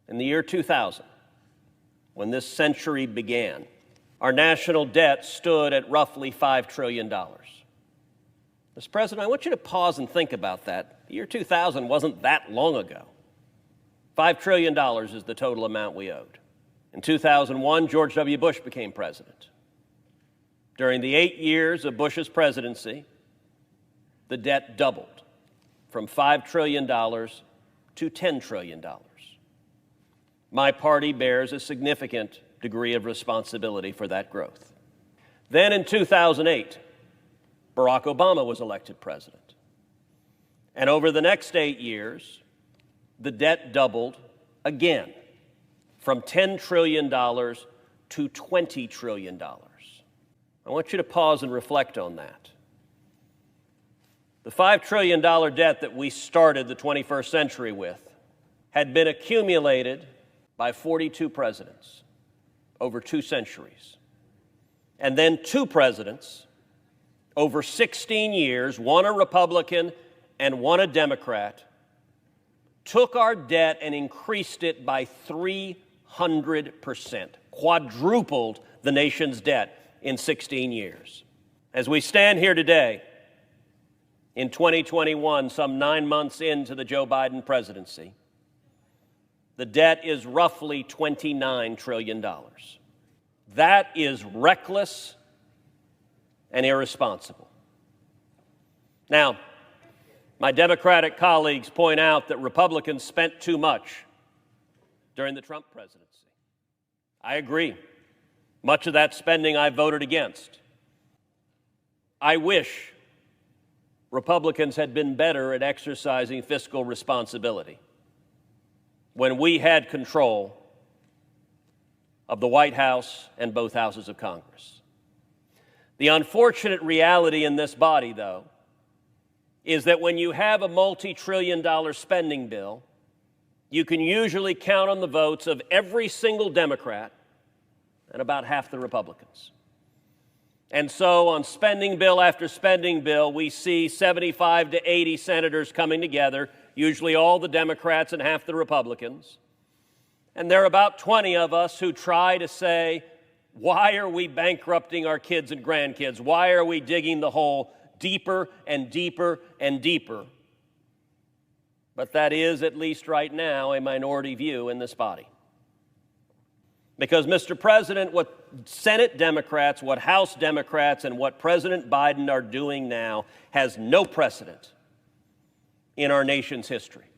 In the year 2000, when this century began, our national debt stood at roughly $5 trillion. Mr. President, I want you to pause and think about that. The year 2000 wasn't that long ago. $5 trillion is the total amount we owed. In 2001, George W. Bush became president. During the 8 years of Bush's presidency, the debt doubled from $5 trillion to $10 trillion. My party bears a significant degree of responsibility for that growth. Then in 2008, Barack Obama was elected president. And over the next 8 years, the debt doubled again from $10 trillion to $20 trillion. I want you to pause and reflect on that. The $5 trillion debt that we started the 21st century with had been accumulated by 42 presidents over 2 centuries. And then 2 presidents over 16 years, one a Republican and one a Democrat, took our debt and increased it by 300%, quadrupled the nation's debt in 16 years. As we stand here today, in 2021, some 9 months into the Joe Biden presidency, the debt is roughly $29 trillion. That is reckless and irresponsible. Now, my Democratic colleagues point out that Republicans spent too much during the Trump presidency. I agree. Much of that spending I voted against. I wish Republicans had been better at exercising fiscal responsibility when we had control of the White House and both houses of Congress. The unfortunate reality in this body, though, is that when you have a multi-trillion-dollar spending bill, you can usually count on the votes of every single Democrat and about half the Republicans. And so on spending bill after spending bill, we see 75 to 80 senators coming together, usually all the Democrats and half the Republicans. And there are about 20 of us who try to say, why are we bankrupting our kids and grandkids? Why are we digging the hole deeper and deeper and deeper? But that is, at least right now, a minority view in this body. Because, Mr. President, what Senate Democrats, what House Democrats, and what President Biden are doing now has no precedent in our nation's history.